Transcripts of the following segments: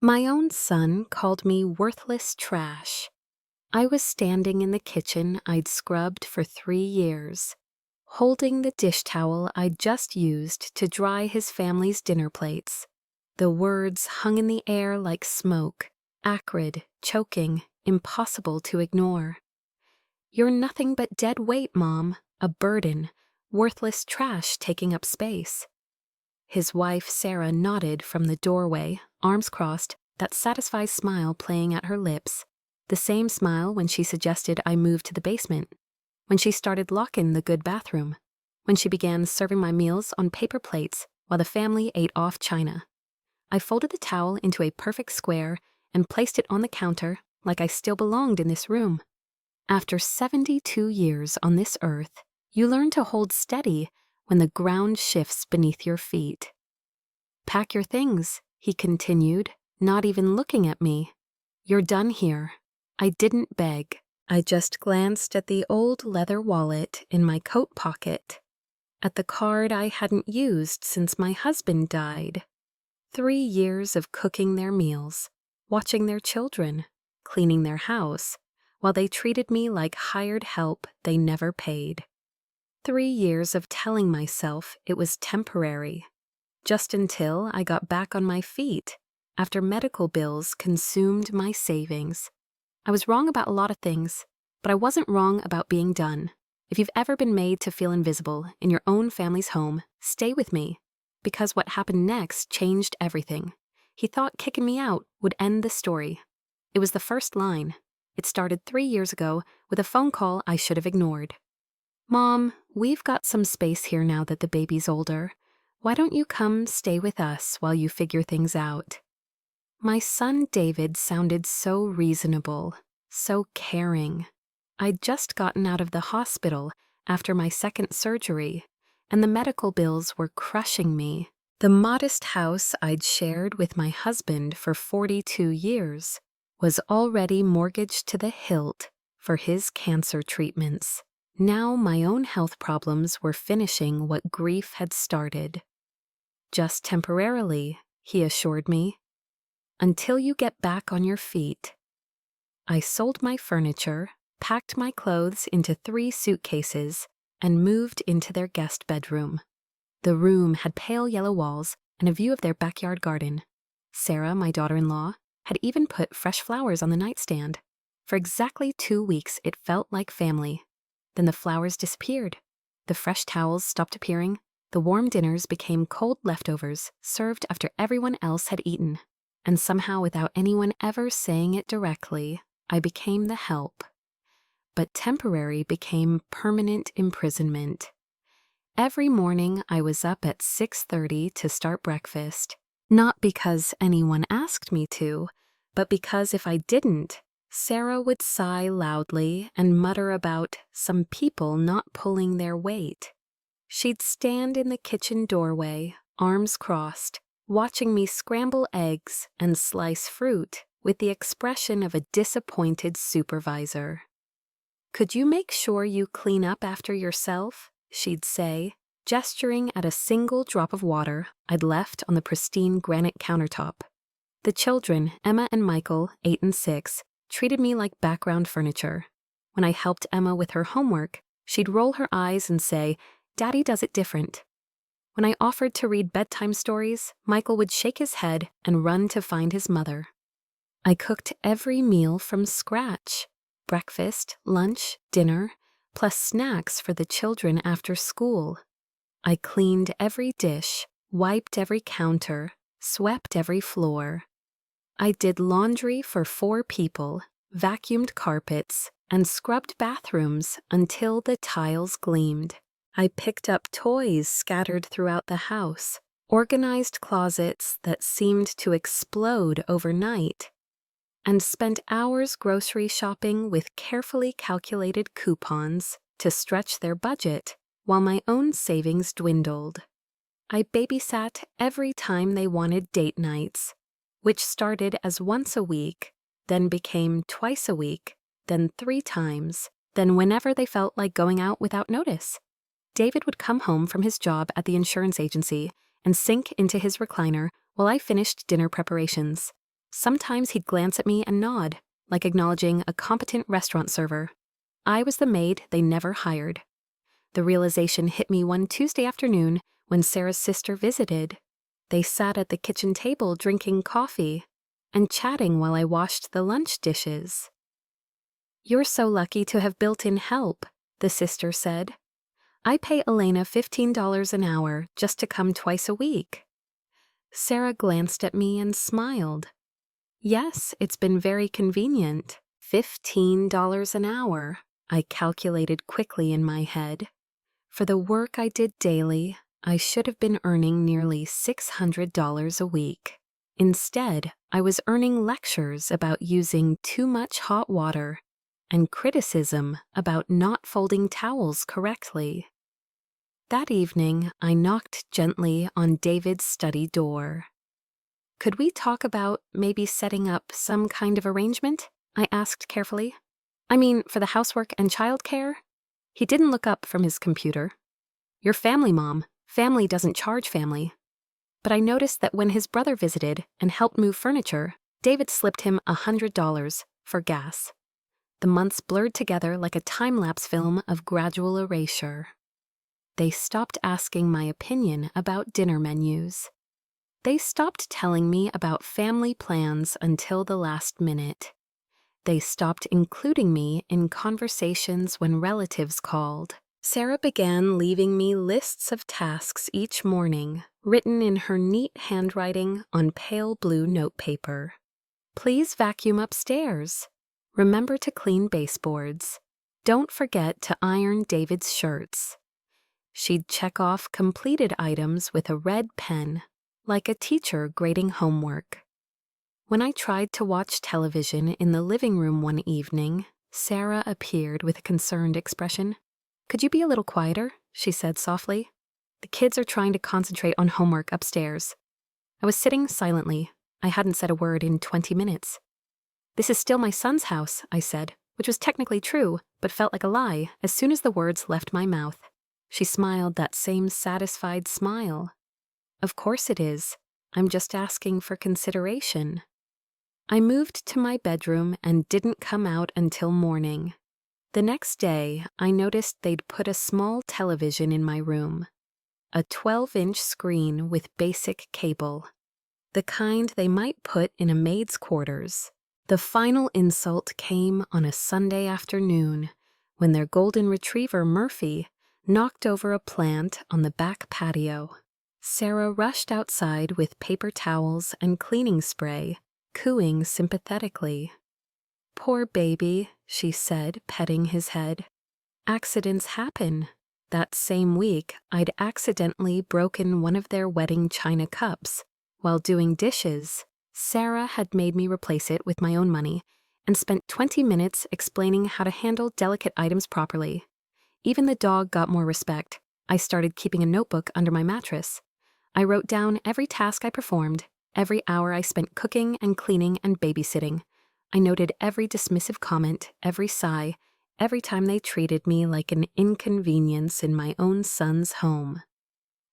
My own son called me worthless trash. I was standing in the kitchen I'd scrubbed for 3 years, holding the dish towel I'd just used to dry his family's dinner plates. The words hung in the air like smoke, acrid, choking, impossible to ignore. "You're nothing but dead weight, Mom, a burden, worthless trash taking up space." His wife, Sarah, nodded from the doorway, arms crossed, that satisfied smile playing at her lips. The same smile when she suggested I move to the basement, when she started locking the good bathroom, when she began serving my meals on paper plates while the family ate off china. I folded the towel into a perfect square and placed it on the counter like I still belonged in this room. After 72 years on this earth, you learn to hold steady when the ground shifts beneath your feet. "Pack your things," he continued, not even looking at me. "You're done here." I didn't beg. I just glanced at the old leather wallet in my coat pocket, at the card I hadn't used since my husband died. 3 years of cooking their meals, watching their children, cleaning their house, while they treated me like hired help they never paid. 3 years of telling myself it was temporary, just until I got back on my feet after medical bills consumed my savings. I was wrong about a lot of things, but I wasn't wrong about being done. If you've ever been made to feel invisible in your own family's home, stay with me, because what happened next changed everything. He thought kicking me out would end the story. It was the first line. It started 3 years ago with a phone call I should have ignored. "Mom, we've got some space here now that the baby's older. Why don't you come stay with us while you figure things out?" My son David sounded so reasonable, so caring. I'd just gotten out of the hospital after my second surgery, and the medical bills were crushing me. The modest house I'd shared with my husband for 42 years was already mortgaged to the hilt for his cancer treatments. Now my own health problems were finishing what grief had started. "Just temporarily," he assured me, "until you get back on your feet." I sold my furniture, packed my clothes into 3 suitcases, and moved into their guest bedroom. The room had pale yellow walls and a view of their backyard garden. Sarah, my daughter-in-law, had even put fresh flowers on the nightstand. For exactly 2 weeks it felt like family. Then the flowers disappeared. The fresh towels stopped appearing. The warm dinners became cold leftovers served after everyone else had eaten. And somehow, without anyone ever saying it directly, I became the help. But temporary became permanent imprisonment. Every morning I was up at 6:30 to start breakfast, not because anyone asked me to, but because if I didn't, Sarah would sigh loudly and mutter about some people not pulling their weight. She'd stand in the kitchen doorway, arms crossed, watching me scramble eggs and slice fruit with the expression of a disappointed supervisor. "Could you make sure you clean up after yourself?" she'd say, gesturing at a single drop of water I'd left on the pristine granite countertop. The children, Emma and Michael, 8 and 6, treated me like background furniture. When I helped Emma with her homework, she'd roll her eyes and say, "Daddy does it different." When I offered to read bedtime stories, Michael would shake his head and run to find his mother. I cooked every meal from scratch: breakfast, lunch, dinner, plus snacks for the children after school. I cleaned every dish, wiped every counter, swept every floor. I did laundry for 4 people, vacuumed carpets, and scrubbed bathrooms until the tiles gleamed. I picked up toys scattered throughout the house, organized closets that seemed to explode overnight, and spent hours grocery shopping with carefully calculated coupons to stretch their budget while my own savings dwindled. I babysat every time they wanted date nights, which started as once a week, then became twice a week, then 3 times, then whenever they felt like going out without notice. David would come home from his job at the insurance agency and sink into his recliner while I finished dinner preparations. Sometimes he'd glance at me and nod, like acknowledging a competent restaurant server. I was the maid they never hired. The realization hit me one Tuesday afternoon when Sarah's sister visited. They sat at the kitchen table drinking coffee and chatting while I washed the lunch dishes. "You're so lucky to have built-in help," the sister said. "I pay Elena $15 an hour just to come twice a week." Sarah glanced at me and smiled. "Yes, it's been very convenient. $15 an hour," I calculated quickly in my head. For the work I did daily, I should have been earning nearly $600 a week. Instead, I was earning lectures about using too much hot water and criticism about not folding towels correctly. That evening, I knocked gently on David's study door. "Could we talk about maybe setting up some kind of arrangement?" I asked carefully. "I mean, for the housework and childcare?" He didn't look up from his computer. "You're family, Mom. Family doesn't charge family." But I noticed that when his brother visited and helped move furniture, David slipped him $100 for gas. The months blurred together like a time-lapse film of gradual erasure. They stopped asking my opinion about dinner menus. They stopped telling me about family plans until the last minute. They stopped including me in conversations when relatives called. Sarah began leaving me lists of tasks each morning, written in her neat handwriting on pale blue notepaper. "Please vacuum upstairs. Remember to clean baseboards. Don't forget to iron David's shirts." She'd check off completed items with a red pen, like a teacher grading homework. When I tried to watch television in the living room one evening, Sarah appeared with a concerned expression. "Could you be a little quieter?" she said softly. "The kids are trying to concentrate on homework upstairs." I was sitting silently. I hadn't said a word in 20 minutes. "This is still my son's house," I said, which was technically true, but felt like a lie as soon as the words left my mouth. She smiled that same satisfied smile. "Of course it is. I'm just asking for consideration." I moved to my bedroom and didn't come out until morning. The next day, I noticed they'd put a small television in my room. A 12-inch screen with basic cable. The kind they might put in a maid's quarters. The final insult came on a Sunday afternoon when their golden retriever, Murphy, knocked over a plant on the back patio. Sarah rushed outside with paper towels and cleaning spray, cooing sympathetically. "Poor baby," she said, petting his head. "Accidents happen." That same week, I'd accidentally broken one of their wedding china cups. While doing dishes, Sarah had made me replace it with my own money and spent 20 minutes explaining how to handle delicate items properly. Even the dog got more respect. I started keeping a notebook under my mattress. I wrote down every task I performed, every hour I spent cooking and cleaning and babysitting. I noted every dismissive comment, every sigh, every time they treated me like an inconvenience in my own son's home.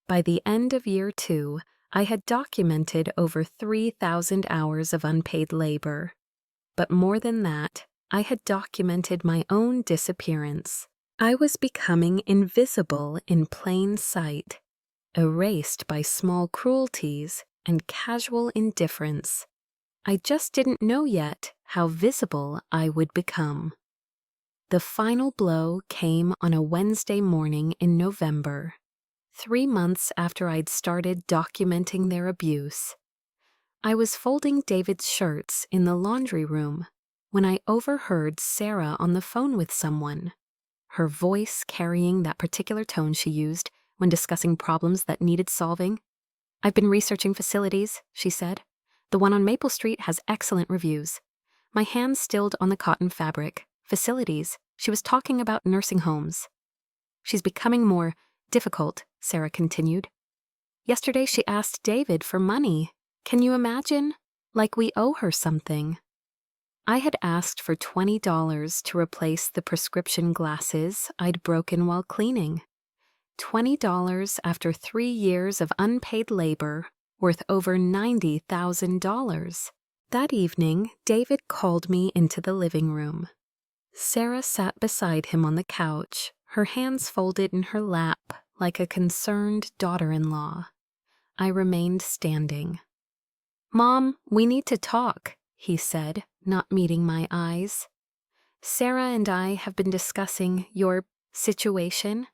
By the end of year 2, I had documented over 3,000 hours of unpaid labor. But more than that, I had documented my own disappearance. I was becoming invisible in plain sight, erased by small cruelties and casual indifference. I just didn't know yet how visible I would become. The final blow came on a Wednesday morning in November, 3 months after I'd started documenting their abuse. I was folding David's shirts in the laundry room when I overheard Sarah on the phone with someone, her voice carrying that particular tone she used when discussing problems that needed solving. "I've been researching facilities," she said. "The one on Maple Street has excellent reviews." My hand stilled on the cotton fabric. Facilities. She was talking about nursing homes. "She's becoming more difficult," Sarah continued. "Yesterday she asked David for money. Can you imagine? Like we owe her something." I had asked for $20 to replace the prescription glasses I'd broken while cleaning. $20 after 3 years of unpaid labor, worth over $90,000. That evening, David called me into the living room. Sarah sat beside him on the couch, her hands folded in her lap like a concerned daughter-in-law. I remained standing. "Mom, we need to talk," he said, not meeting my eyes. "Sarah and I have been discussing your situation."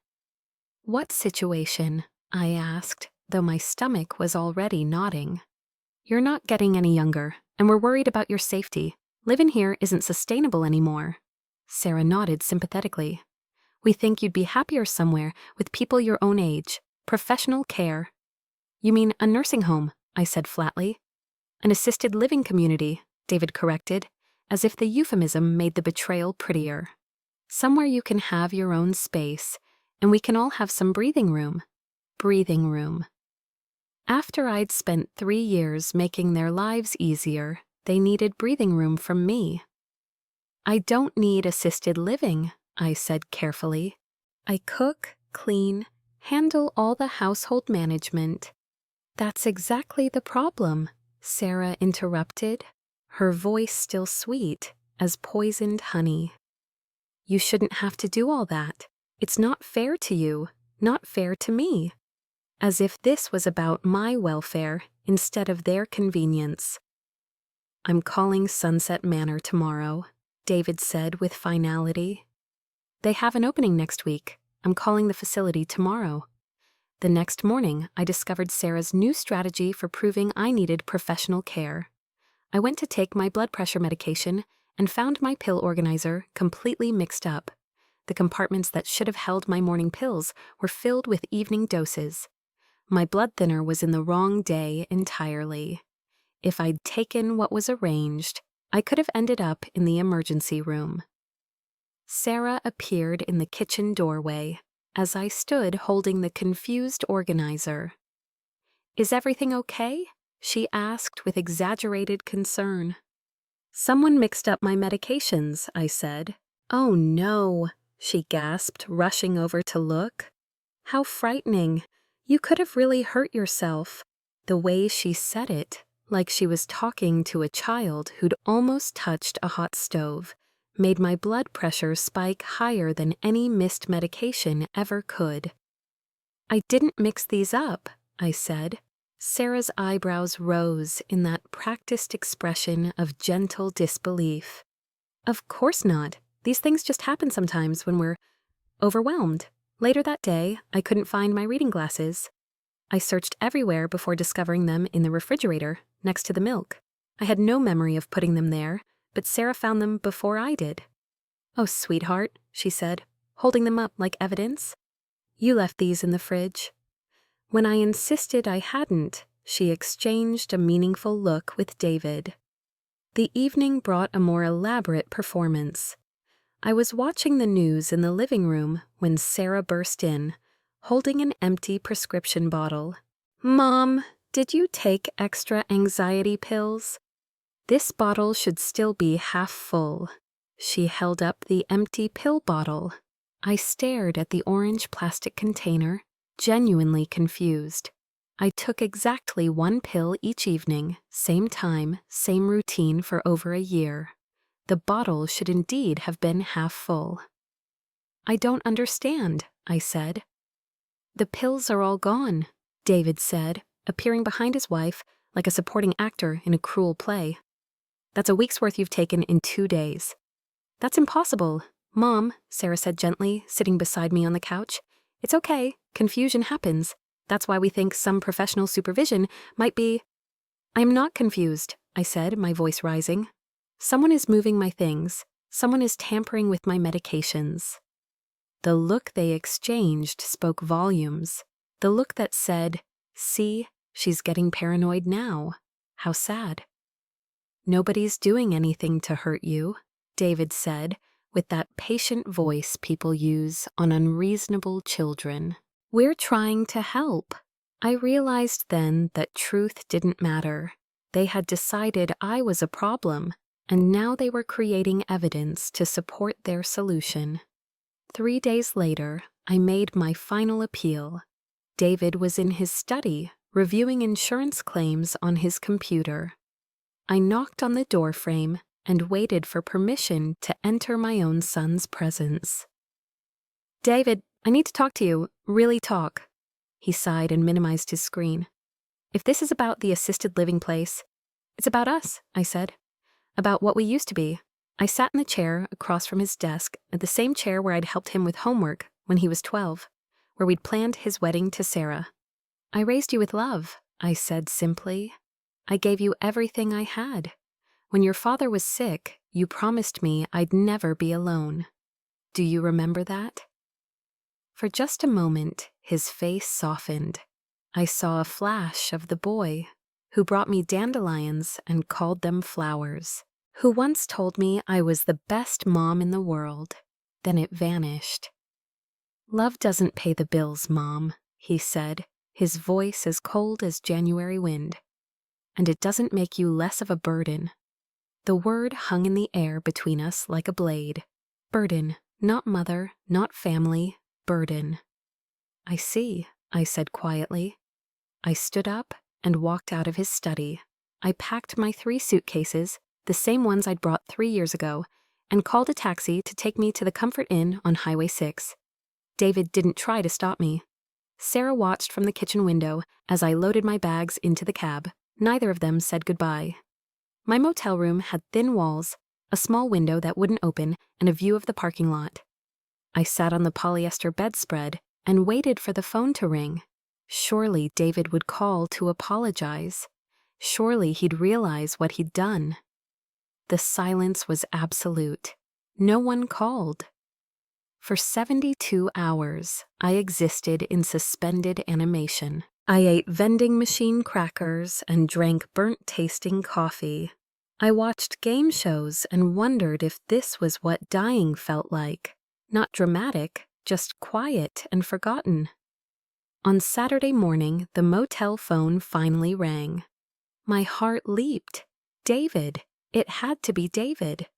"What situation?" I asked, though my stomach was already nodding. "You're not getting any younger, and we're worried about your safety. Living here isn't sustainable anymore." Sarah nodded sympathetically. "We think you'd be happier somewhere with people your own age, professional care." "You mean a nursing home?" I said flatly. "An assisted living community," David corrected, as if the euphemism made the betrayal prettier. "Somewhere you can have your own space, and we can all have some breathing room." Breathing room. After I'd spent 3 years making their lives easier, they needed breathing room from me. "I don't need assisted living," I said carefully. "I cook, clean, handle all the household management." "That's exactly the problem," Sarah interrupted, her voice still sweet as poisoned honey. "You shouldn't have to do all that. It's not fair to you, not fair to me." As if this was about my welfare instead of their convenience. "I'm calling Sunset Manor tomorrow," David said with finality. "They have an opening next week. I'm calling the facility tomorrow." The next morning, I discovered Sarah's new strategy for proving I needed professional care. I went to take my blood pressure medication and found my pill organizer completely mixed up. The compartments that should have held my morning pills were filled with evening doses. My blood thinner was in the wrong day entirely. If I'd taken what was arranged, I could have ended up in the emergency room. Sarah appeared in the kitchen doorway as I stood holding the confused organizer. "Is everything okay?" she asked with exaggerated concern. "Someone mixed up my medications," I said. "Oh no," she gasped, rushing over to look. "How frightening. You could have really hurt yourself." The way she said it, like she was talking to a child who'd almost touched a hot stove, made my blood pressure spike higher than any missed medication ever could. "I didn't mix these up," I said. Sarah's eyebrows rose in that practiced expression of gentle disbelief. "Of course not. These things just happen sometimes when we're overwhelmed." Later that day, I couldn't find my reading glasses. I searched everywhere before discovering them in the refrigerator, next to the milk. I had no memory of putting them there, but Sarah found them before I did. "Oh, sweetheart," she said, holding them up like evidence. "You left these in the fridge." When I insisted I hadn't, she exchanged a meaningful look with David. The evening brought a more elaborate performance. I was watching the news in the living room when Sarah burst in, holding an empty prescription bottle. "Mom, did you take extra anxiety pills?" "This bottle should still be half full." She held up the empty pill bottle. I stared at the orange plastic container, genuinely confused. I took exactly 1 pill each evening, same time, same routine for over a year. The bottle should indeed have been half full. "I don't understand," I said. "The pills are all gone," David said, appearing behind his wife like a supporting actor in a cruel play. "That's a week's worth you've taken in 2 days." "That's impossible." "Mom," Sarah said gently, sitting beside me on the couch. "It's okay. Confusion happens. That's why we think some professional supervision might be—" "I'm not confused," I said, my voice rising. "Someone is moving my things. Someone is tampering with my medications." The look they exchanged spoke volumes. The look that said, "See, she's getting paranoid now. How sad." "Nobody's doing anything to hurt you," David said, with that patient voice people use on unreasonable children. "We're trying to help." I realized then that truth didn't matter. They had decided I was a problem, and now they were creating evidence to support their solution. 3 days later, I made my final appeal. David was in his study, reviewing insurance claims on his computer. I knocked on the door frame and waited for permission to enter my own son's presence. "David, I need to talk to you, really talk." He sighed and minimized his screen. "If this is about the assisted living place, it's about us," I said. "About what we used to be." I sat in the chair across from his desk, at the same chair where I'd helped him with homework when he was 12, where we'd planned his wedding to Sarah. "I raised you with love," I said simply. "I gave you everything I had. When your father was sick, you promised me I'd never be alone. Do you remember that?" For just a moment, his face softened. I saw a flash of the boy who brought me dandelions and called them flowers, who once told me I was the best mom in the world. Then it vanished. "Love doesn't pay the bills, Mom," he said, his voice as cold as January wind. "And it doesn't make you less of a burden." The word hung in the air between us like a blade. Burden, not mother, not family, burden. "I see," I said quietly. I stood up and walked out of his study. I packed my 3 suitcases, the same ones I'd brought 3 years ago, and called a taxi to take me to the Comfort Inn on Highway 6. David didn't try to stop me. Sarah watched from the kitchen window as I loaded my bags into the cab. Neither of them said goodbye. My motel room had thin walls, a small window that wouldn't open, and a view of the parking lot. I sat on the polyester bedspread and waited for the phone to ring. Surely David would call to apologize. Surely he'd realize what he'd done. The silence was absolute. No one called. For 72 hours, I existed in suspended animation. I ate vending machine crackers and drank burnt-tasting coffee. I watched game shows and wondered if this was what dying felt like. Not dramatic, just quiet and forgotten. On Saturday morning, the motel phone finally rang. My heart leaped. David. It had to be David.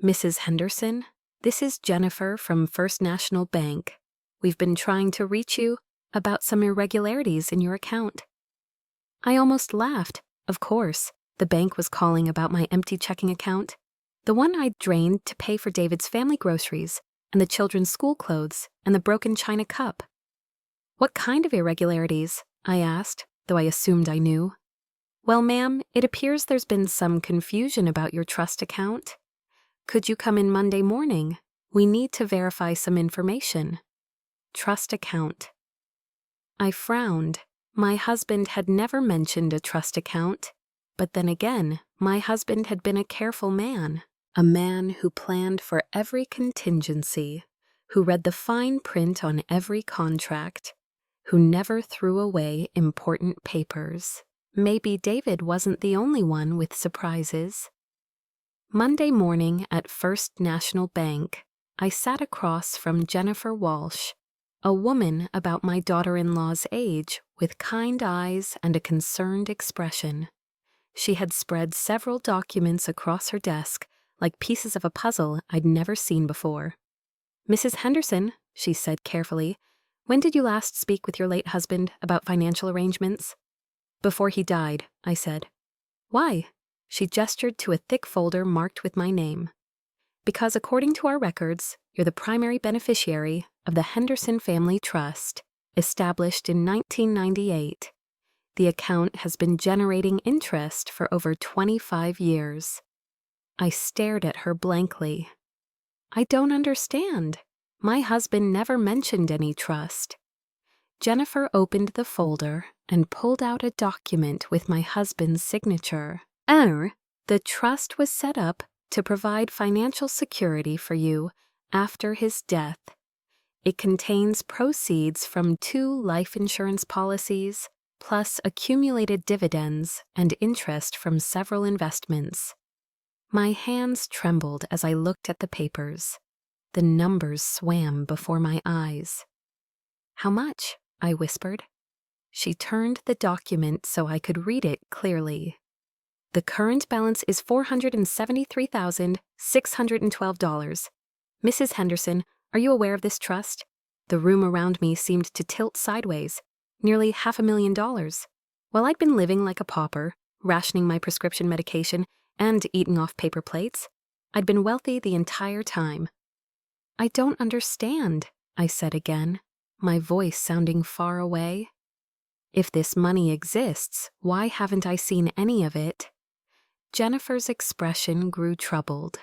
"Mrs. Henderson, this is Jennifer from First National Bank. We've been trying to reach you about some irregularities in your account." I almost laughed. Of course, the bank was calling about my empty checking account, the one I'd drained to pay for David's family groceries and the children's school clothes and the broken china cup. "What kind of irregularities?" I asked, though I assumed I knew. "Well, ma'am, it appears there's been some confusion about your trust account. Could you come in Monday morning? We need to verify some information." Trust account. I frowned. My husband had never mentioned a trust account. But then again, my husband had been a careful man, a man who planned for every contingency, who read the fine print on every contract, who never threw away important papers. Maybe David wasn't the only one with surprises. Monday morning at First National Bank, I sat across from Jennifer Walsh, a woman about my daughter-in-law's age with kind eyes and a concerned expression. She had spread several documents across her desk like pieces of a puzzle I'd never seen before. "Mrs. Henderson," she said carefully, "when did you last speak with your late husband about financial arrangements?" "Before he died," I said. "Why?" She gestured to a thick folder marked with my name. "Because according to our records, you're the primary beneficiary of the Henderson Family Trust, established in 1998. The account has been generating interest for over 25 years. I stared at her blankly. "I don't understand. My husband never mentioned any trust." Jennifer opened the folder and pulled out a document with my husband's signature. The trust was set up to provide financial security for you after his death. It contains proceeds from 2 life insurance policies, plus accumulated dividends and interest from several investments. My hands trembled as I looked at the papers. The numbers swam before my eyes. "How much?" I whispered. She turned the document so I could read it clearly. "The current balance is $473,612. Mrs. Henderson, are you aware of this trust?" The room around me seemed to tilt sideways. Nearly $500,000. While I'd been living like a pauper, rationing my prescription medication, and eating off paper plates. I'd been wealthy the entire time. I don't understand, I said again, my voice sounding far away. If this money exists, why haven't I seen any of it? Jennifer's expression grew troubled.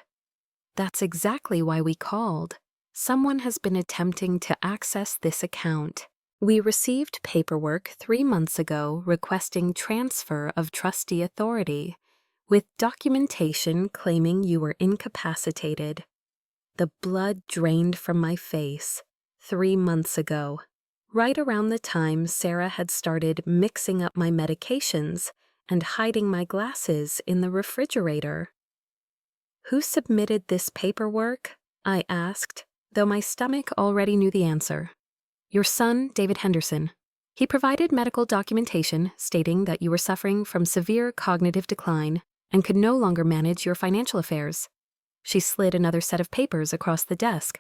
That's exactly why we called. Someone has been attempting to access this account. We received paperwork 3 months ago requesting transfer of trustee authority, with documentation claiming you were incapacitated. The blood drained from my face. 3 months ago, right around the time Sarah had started mixing up my medications and hiding my glasses in the refrigerator. Who submitted this paperwork? I asked, though my stomach already knew the answer. Your son, David Henderson. He provided medical documentation stating that you were suffering from severe cognitive decline and could no longer manage your financial affairs. She slid another set of papers across the desk.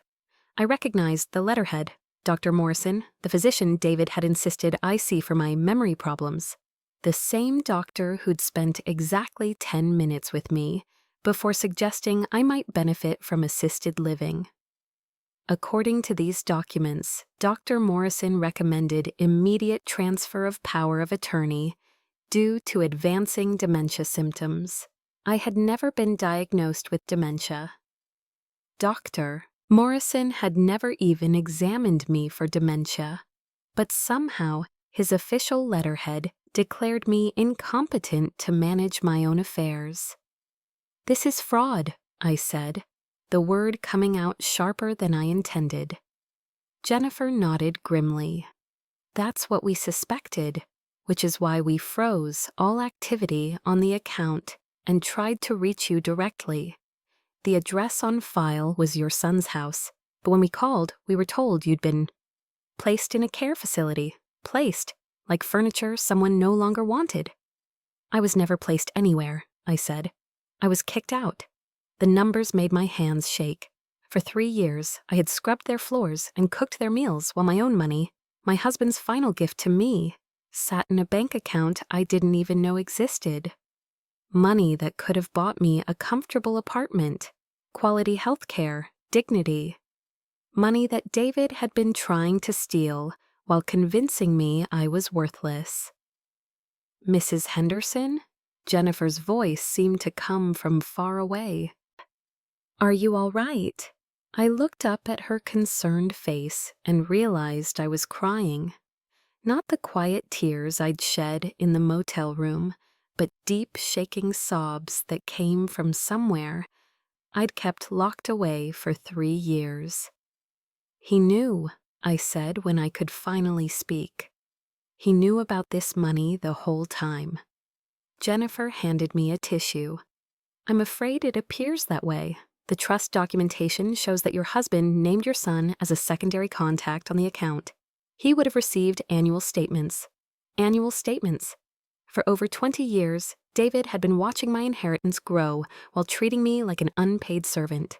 I recognized the letterhead. Dr. Morrison, the physician David had insisted I see for my memory problems. The same doctor who'd spent exactly 10 minutes with me before suggesting I might benefit from assisted living. According to these documents, Dr. Morrison recommended immediate transfer of power of attorney due to advancing dementia symptoms. I had never been diagnosed with dementia. Dr. Morrison had never even examined me for dementia, but somehow his official letterhead declared me incompetent to manage my own affairs. This is fraud, I said, the word coming out sharper than I intended. Jennifer nodded grimly. That's what we suspected, which is why we froze all activity on the account and tried to reach you directly. The address on file was your son's house, but when we called, we were told you'd been placed in a care facility. Placed, like furniture someone no longer wanted. I was never placed anywhere, I said. I was kicked out. The numbers made my hands shake. For 3 years, I had scrubbed their floors and cooked their meals while my own money, my husband's final gift to me, sat in a bank account I didn't even know existed. Money that could have bought me a comfortable apartment, quality health care, dignity. Money that David had been trying to steal while convincing me I was worthless. Mrs. Henderson? Jennifer's voice seemed to come from far away. Are you all right? I looked up at her concerned face and realized I was crying. Not the quiet tears I'd shed in the motel room, but deep shaking sobs that came from somewhere I'd kept locked away for 3 years. He knew, I said when I could finally speak. He knew about this money the whole time. Jennifer handed me a tissue. I'm afraid it appears that way. The trust documentation shows that your husband named your son as a secondary contact on the account. He would have received annual statements. Annual statements. For over 20 years, David had been watching my inheritance grow while treating me like an unpaid servant,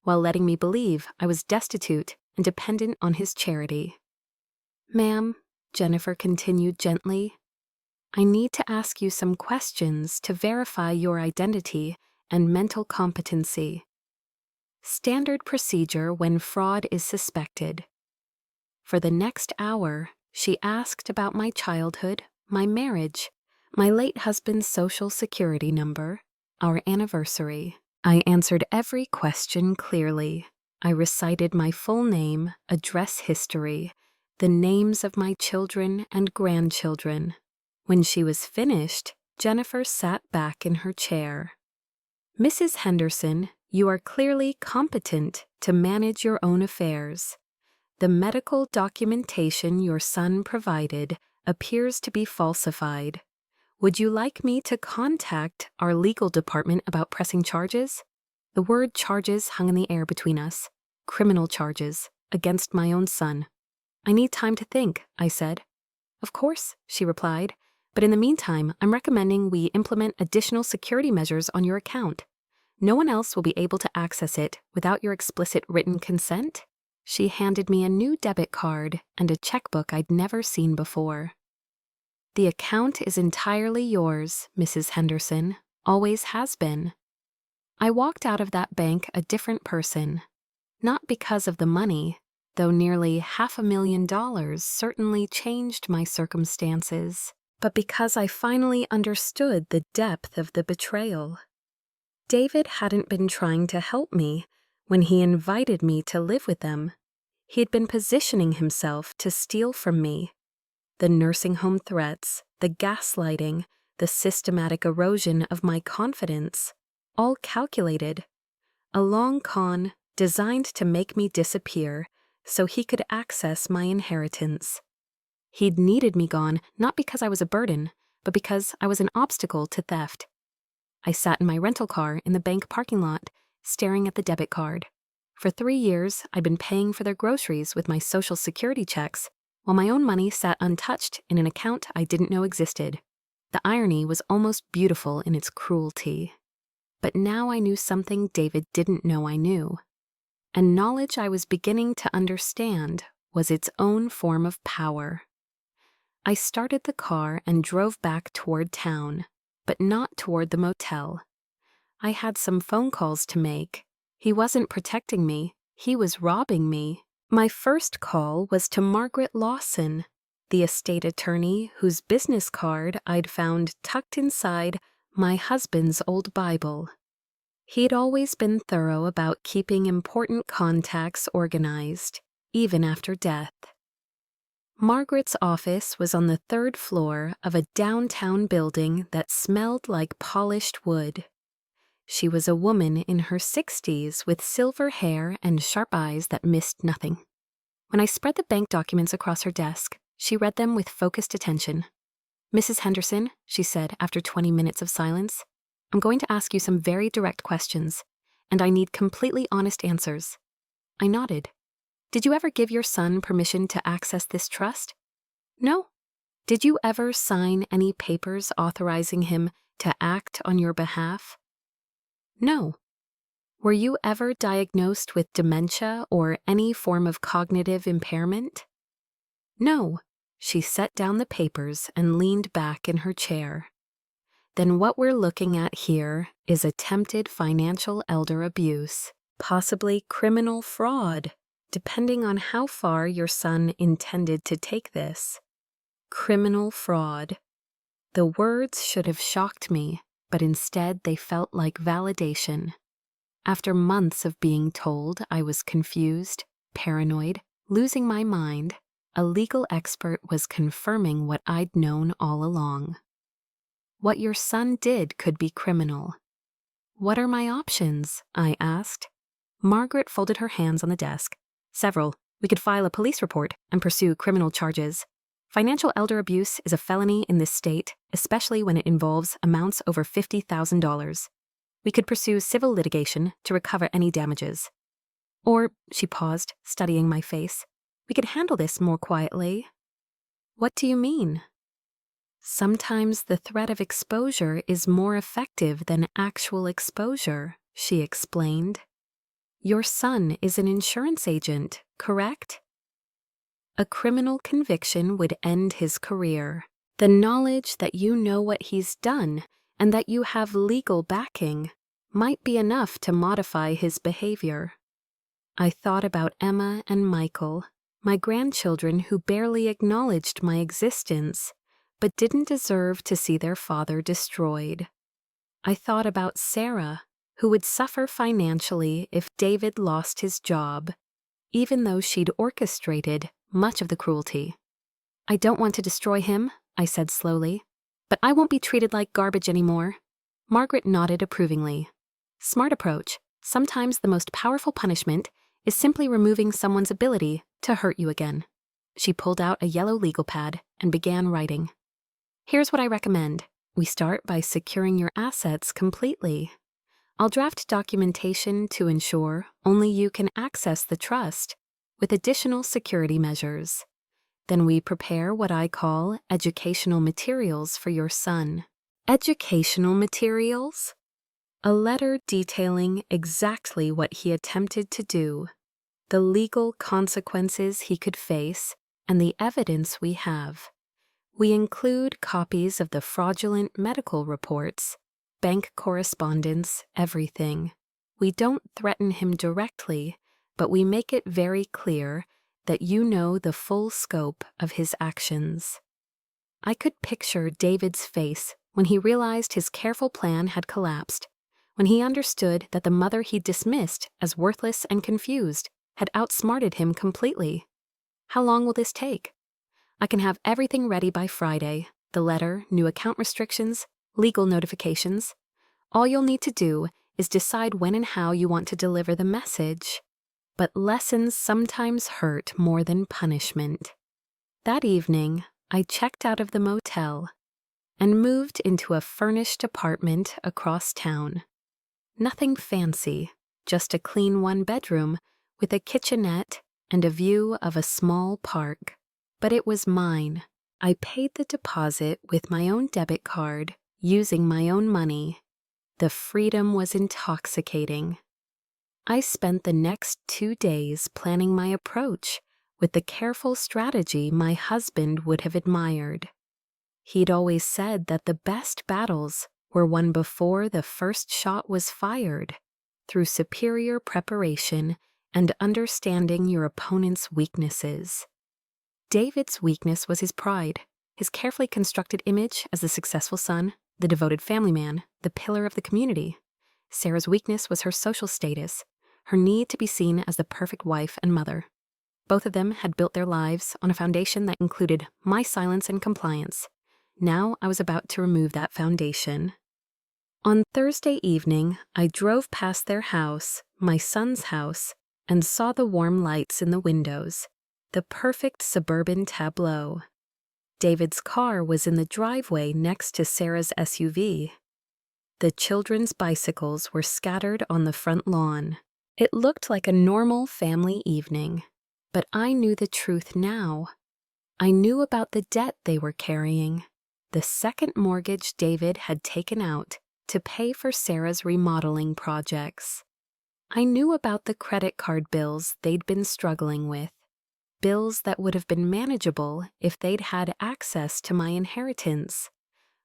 while letting me believe I was destitute and dependent on his charity. Ma'am, Jennifer continued gently, I need to ask you some questions to verify your identity and mental competency. Standard procedure when fraud is suspected. For the next hour, she asked about my childhood, my marriage, my late husband's social security number, our anniversary. I answered every question clearly. I recited my full name, address history, the names of my children and grandchildren. When she was finished, Jennifer sat back in her chair. Mrs. Henderson, you are clearly competent to manage your own affairs. The medical documentation your son provided appears to be falsified. Would you like me to contact our legal department about pressing charges? The word charges hung in the air between us. Criminal charges, against my own son. I need time to think, I said. Of course, she replied. But in the meantime, I'm recommending we implement additional security measures on your account. No one else will be able to access it without your explicit written consent. She handed me a new debit card and a checkbook I'd never seen before. The account is entirely yours, Mrs. Henderson. Always has been. I walked out of that bank a different person. Not because of the money, though nearly $500,000 certainly changed my circumstances, but because I finally understood the depth of the betrayal. David hadn't been trying to help me when he invited me to live with them. He had been positioning himself to steal from me. The nursing home threats, the gaslighting, the systematic erosion of my confidence, all calculated. A long con designed to make me disappear so he could access my inheritance. He'd needed me gone not because I was a burden, but because I was an obstacle to theft. I sat in my rental car in the bank parking lot, staring at the debit card. For 3 years, I'd been paying for their groceries with my Social Security checks, while my own money sat untouched in an account I didn't know existed. The irony was almost beautiful in its cruelty. But now I knew something David didn't know I knew. And knowledge I was beginning to understand was its own form of power. I started the car and drove back toward town, but not toward the motel. I had some phone calls to make. He wasn't protecting me, he was robbing me. My first call was to Margaret Lawson, the estate attorney whose business card I'd found tucked inside my husband's old Bible. He'd always been thorough about keeping important contacts organized, even after death. Margaret's office was on the 3rd floor of a downtown building that smelled like polished wood. She was a woman in her 60s with silver hair and sharp eyes that missed nothing. When I spread the bank documents across her desk, she read them with focused attention. "Mrs. Henderson," she said after 20 minutes of silence, "I'm going to ask you some very direct questions, and I need completely honest answers." I nodded. "Did you ever give your son permission to access this trust?" "No." "Did you ever sign any papers authorizing him to act on your behalf?" "No." "Were you ever diagnosed with dementia or any form of cognitive impairment?" "No." She set down the papers and leaned back in her chair. "Then what we're looking at here is attempted financial elder abuse, possibly criminal fraud, depending on how far your son intended to take this." Criminal fraud. The words should have shocked me, but instead they felt like validation. After months of being told I was confused, paranoid, losing my mind, a legal expert was confirming what I'd known all along. What your son did could be criminal. "What are my options?" I asked. Margaret folded her hands on the desk. "Several. We could file a police report and pursue criminal charges. Financial elder abuse is a felony in this state, especially when it involves amounts over $50,000. We could pursue civil litigation to recover any damages. Or," she paused, studying my face, "we could handle this more quietly." "What do you mean?" "Sometimes the threat of exposure is more effective than actual exposure," she explained. "Your son is an insurance agent, correct?" A criminal conviction would end his career. The knowledge that you know what he's done and that you have legal backing might be enough to modify his behavior. I thought about Emma and Michael, my grandchildren who barely acknowledged my existence, but didn't deserve to see their father destroyed. I thought about Sarah, who would suffer financially if David lost his job, even though she'd orchestrated much of the cruelty. "I don't want to destroy him," I said slowly, "but I won't be treated like garbage anymore." Margaret nodded approvingly. "Smart approach. Sometimes the most powerful punishment is simply removing someone's ability to hurt you again." She pulled out a yellow legal pad and began writing. "Here's what I recommend. We start by securing your assets completely. I'll draft documentation to ensure only you can access the trust, with additional security measures. Then we prepare what I call educational materials for your son." Educational materials? A letter detailing exactly what he attempted to do, the legal consequences he could face, and the evidence we have. We include copies of the fraudulent medical reports, bank correspondence, everything. We don't threaten him directly, but we make it very clear that you know the full scope of his actions. I could picture David's face when he realized his careful plan had collapsed, when he understood that the mother he dismissed as worthless and confused had outsmarted him completely. How long will this take? I can have everything ready by Friday, the letter, new account restrictions, legal notifications. All you'll need to do is decide when and how you want to deliver the message. But lessons sometimes hurt more than punishment. That evening, I checked out of the motel and moved into a furnished apartment across town. Nothing fancy, just a clean one-bedroom with a kitchenette and a view of a small park. But it was mine. I paid the deposit with my own debit card, using my own money. The freedom was intoxicating. I spent the next 2 days planning my approach with the careful strategy my husband would have admired. He'd always said that the best battles were won before the first shot was fired, through superior preparation and understanding your opponent's weaknesses. David's weakness was his pride, his carefully constructed image as the successful son, the devoted family man, the pillar of the community. Sarah's weakness was her social status, her need to be seen as the perfect wife and mother. Both of them had built their lives on a foundation that included my silence and compliance. Now I was about to remove that foundation. On Thursday evening, I drove past their house, my son's house, and saw the warm lights in the windows. The perfect suburban tableau. David's car was in the driveway next to Sarah's SUV. The children's bicycles were scattered on the front lawn. It looked like a normal family evening, but I knew the truth now. I knew about the debt they were carrying, the second mortgage David had taken out to pay for Sarah's remodeling projects. I knew about the credit card bills they'd been struggling with. Bills that would have been manageable if they'd had access to my inheritance.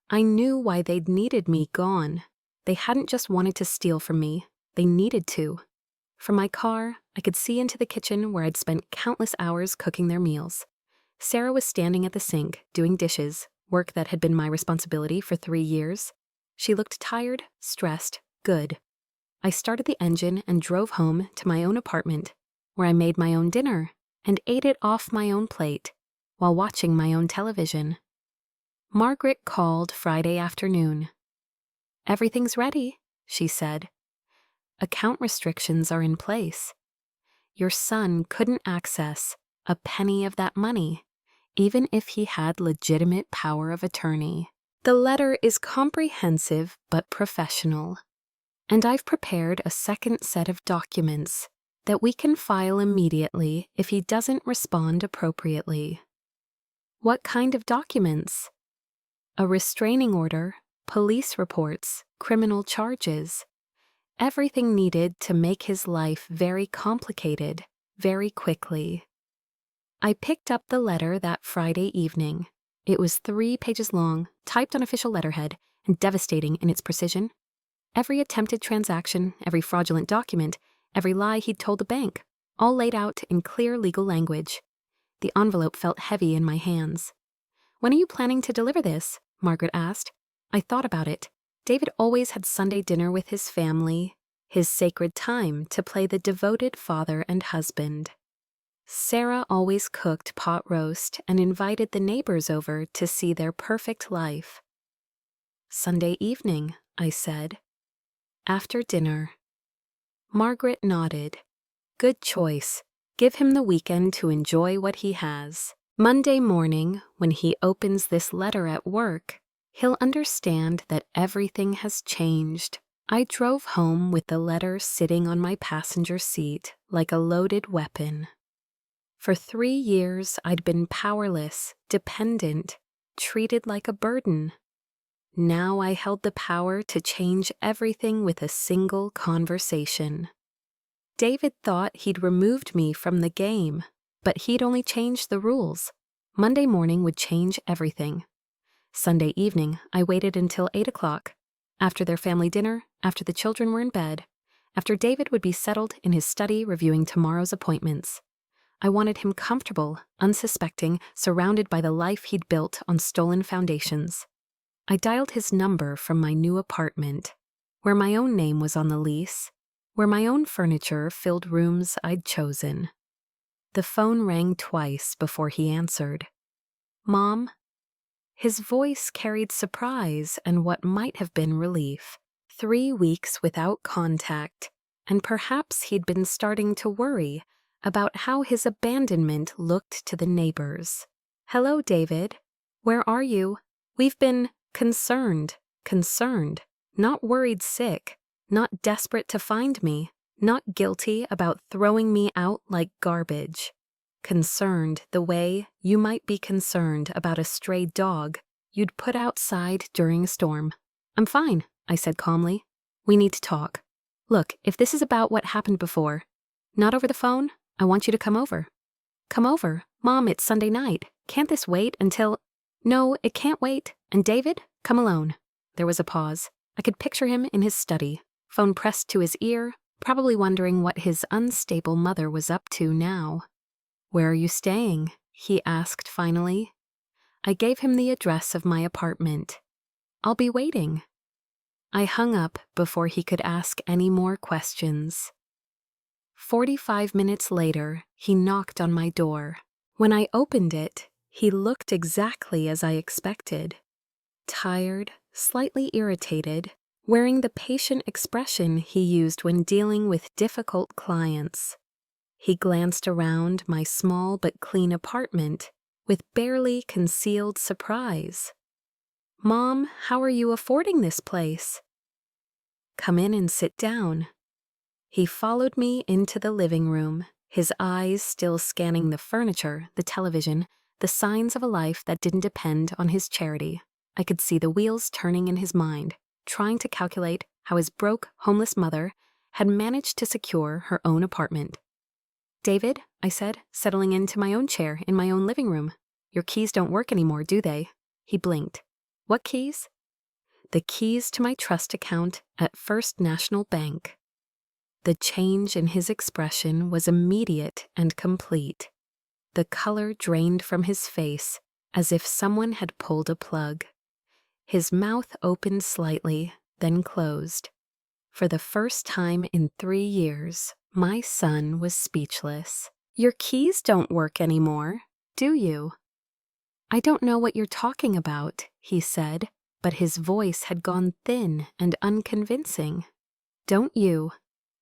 I knew why they'd needed me gone. They hadn't just wanted to steal from me, they needed to. From my car, I could see into the kitchen where I'd spent countless hours cooking their meals. Sarah was standing at the sink, doing dishes, work that had been my responsibility for 3 years. She looked tired, stressed, good. I started the engine and drove home to my own apartment, where I made my own dinner and ate it off my own plate while watching my own television. Margaret called Friday afternoon. "Everything's ready," she said. "Account restrictions are in place. Your son couldn't access a penny of that money, even if he had legitimate power of attorney. The letter is comprehensive but professional, and I've prepared a second set of documents that we can file immediately if he doesn't respond appropriately." "What kind of documents?" "A restraining order, police reports, criminal charges. Everything needed to make his life very complicated, very quickly." I picked up the letter that Friday evening. It was 3 pages long, typed on official letterhead, and devastating in its precision. Every attempted transaction, every fraudulent document, every lie he'd told the bank, all laid out in clear legal language. The envelope felt heavy in my hands. "When are you planning to deliver this?" Margaret asked. I thought about it. David always had Sunday dinner with his family, his sacred time to play the devoted father and husband. Sarah always cooked pot roast and invited the neighbors over to see their perfect life. "Sunday evening," I said. "After dinner." Margaret nodded. "Good choice. Give him the weekend to enjoy what he has. Monday morning, when he opens this letter at work, he'll understand that everything has changed." I drove home with the letter sitting on my passenger seat like a loaded weapon. For 3 years, I'd been powerless, dependent, treated like a burden. Now I held the power to change everything with a single conversation. David thought he'd removed me from the game, but he'd only changed the rules. Monday morning would change everything. Sunday evening, I waited until 8 o'clock. After their family dinner, after the children were in bed, after David would be settled in his study reviewing tomorrow's appointments. I wanted him comfortable, unsuspecting, surrounded by the life he'd built on stolen foundations. I dialed his number from my new apartment, where my own name was on the lease, where my own furniture filled rooms I'd chosen. The phone rang twice before he answered. "Mom?" His voice carried surprise and what might have been relief. 3 weeks without contact, and perhaps he'd been starting to worry about how his abandonment looked to the neighbors. "Hello, David. Where are you? We've been concerned, not worried sick, not desperate to find me, not guilty about throwing me out like garbage. Concerned the way you might be concerned about a stray dog you'd put outside during a storm." "I'm fine," I said calmly. "We need to talk. Look, if this is about what happened before, not over the phone, I want you to come over." "Come over? Mom, it's Sunday night. Can't this wait until—" "No, it can't wait. And David, come alone." There was a pause. I could picture him in his study, phone pressed to his ear, probably wondering what his unstable mother was up to now. "Where are you staying?" he asked finally. I gave him the address of my apartment. "I'll be waiting." I hung up before he could ask any more questions. 45 minutes later, he knocked on my door. When I opened it, he looked exactly as I expected. Tired, slightly irritated, wearing the patient expression he used when dealing with difficult clients. He glanced around my small but clean apartment with barely concealed surprise. "Mom, how are you affording this place?" "Come in and sit down." He followed me into the living room, his eyes still scanning the furniture, the television, the signs of a life that didn't depend on his charity. I could see the wheels turning in his mind, trying to calculate how his broke, homeless mother had managed to secure her own apartment. "David," I said, settling into my own chair in my own living room, "your keys don't work anymore, do they?" He blinked. "What keys?" "The keys to my trust account at First National Bank." The change in his expression was immediate and complete. The color drained from his face as if someone had pulled a plug. His mouth opened slightly, then closed. For the first time in 3 years, my son was speechless. "Your keys don't work anymore, do you?" "I don't know what you're talking about," he said, but his voice had gone thin and unconvincing. "Don't you?"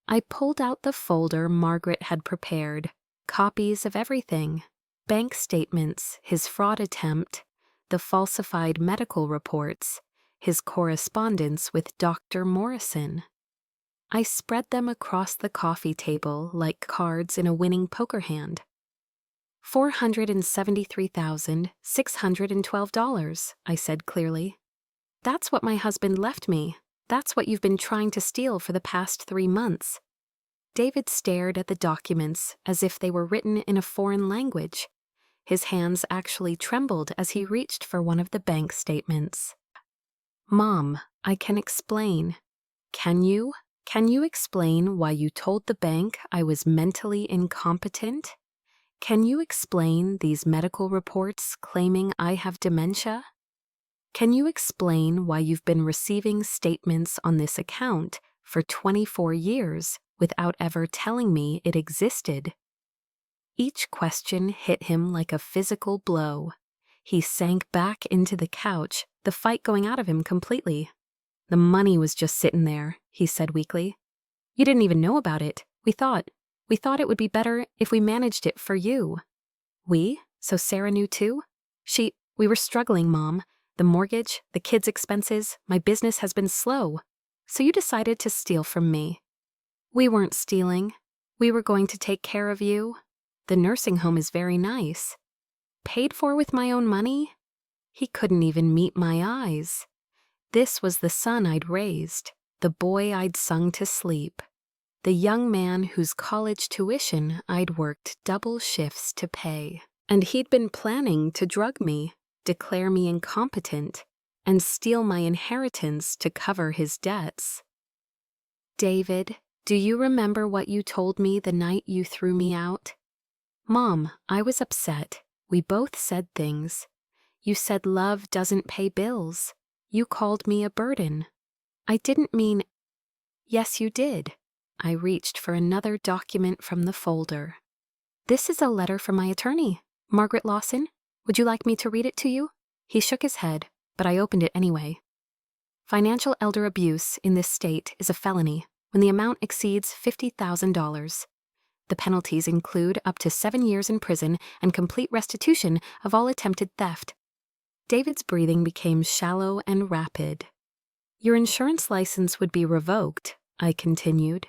I pulled out the folder Margaret had prepared, copies of everything. Bank statements, his fraud attempt, the falsified medical reports, his correspondence with Dr. Morrison. I spread them across the coffee table like cards in a winning poker hand. $473,612, I said clearly. "That's what my husband left me. That's what you've been trying to steal for the past 3 months." David stared at the documents as if they were written in a foreign language. His hands actually trembled as he reached for one of the bank statements. "Mom, I can explain." "Can you? Can you explain why you told the bank I was mentally incompetent? Can you explain these medical reports claiming I have dementia? Can you explain why you've been receiving statements on this account for 24 years without ever telling me it existed?" Each question hit him like a physical blow. He sank back into the couch, the fight going out of him completely. "The money was just sitting there," he said weakly. "You didn't even know about it. We thought it would be better if we managed it for you." "We? So Sarah knew too?" We were struggling, Mom. The mortgage, the kids' expenses, my business has been slow. So you decided to steal from me." "We weren't stealing. We were going to take care of you. The nursing home is very nice." "Paid for with my own money?" He couldn't even meet my eyes. This was the son I'd raised, the boy I'd sung to sleep, the young man whose college tuition I'd worked double shifts to pay. And he'd been planning to drug me, declare me incompetent, and steal my inheritance to cover his debts. David, do you remember what you told me the night you threw me out? Mom, I was upset. We both said things. You said love doesn't pay bills. You called me a burden. I didn't mean... Yes, you did. I reached for another document from the folder. This is a letter from my attorney, Margaret Lawson. Would you like me to read it to you? He shook his head, but I opened it anyway. Financial elder abuse in this state is a felony when the amount exceeds $50,000. The penalties include up to 7 years in prison and complete restitution of all attempted theft. David's breathing became shallow and rapid. Your insurance license would be revoked, I continued.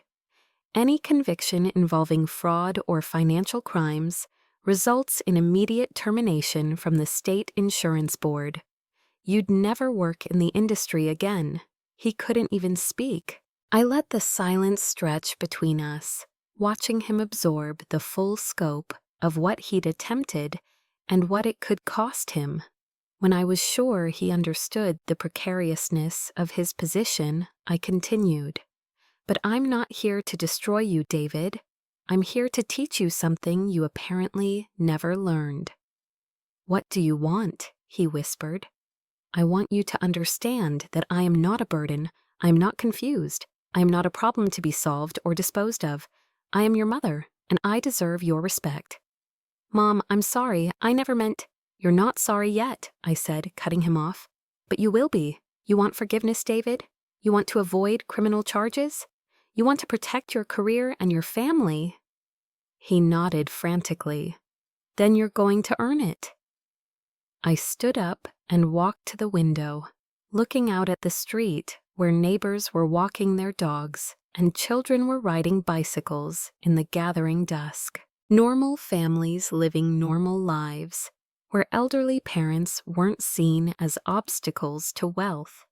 Any conviction involving fraud or financial crimes results in immediate termination from the state insurance board. You'd never work in the industry again. He couldn't even speak. I let the silence stretch between us, watching him absorb the full scope of what he'd attempted and what it could cost him. When I was sure he understood the precariousness of his position, I continued. But I'm not here to destroy you, David. I'm here to teach you something you apparently never learned. What do you want? He whispered. I want you to understand that I am not a burden. I am not confused. I am not a problem to be solved or disposed of. I am your mother, and I deserve your respect. Mom, I'm sorry. I never meant... You're not sorry yet, I said, cutting him off. But you will be. You want forgiveness, David? You want to avoid criminal charges? You want to protect your career and your family? He nodded frantically. Then you're going to earn it. I stood up and walked to the window, looking out at the street where neighbors were walking their dogs and children were riding bicycles in the gathering dusk. Normal families living normal lives, where elderly parents weren't seen as obstacles to wealth.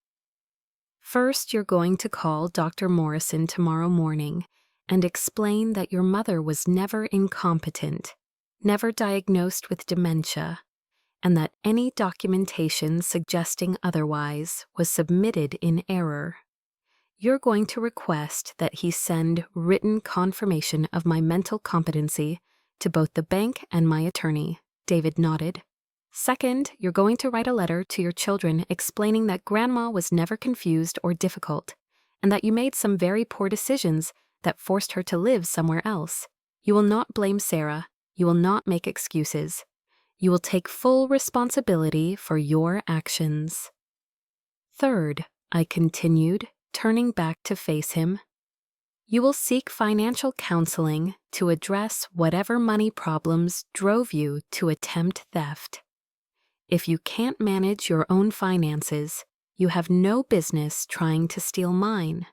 First, you're going to call Dr. Morrison tomorrow morning and explain that your mother was never incompetent, never diagnosed with dementia, and that any documentation suggesting otherwise was submitted in error. You're going to request that he send written confirmation of my mental competency to both the bank and my attorney. David nodded. Second, you're going to write a letter to your children explaining that Grandma was never confused or difficult, and that you made some very poor decisions that forced her to live somewhere else. You will not blame Sarah. You will not make excuses. You will take full responsibility for your actions. Third, I continued, turning back to face him, you will seek financial counseling to address whatever money problems drove you to attempt theft. If you can't manage your own finances, you have no business trying to steal mine.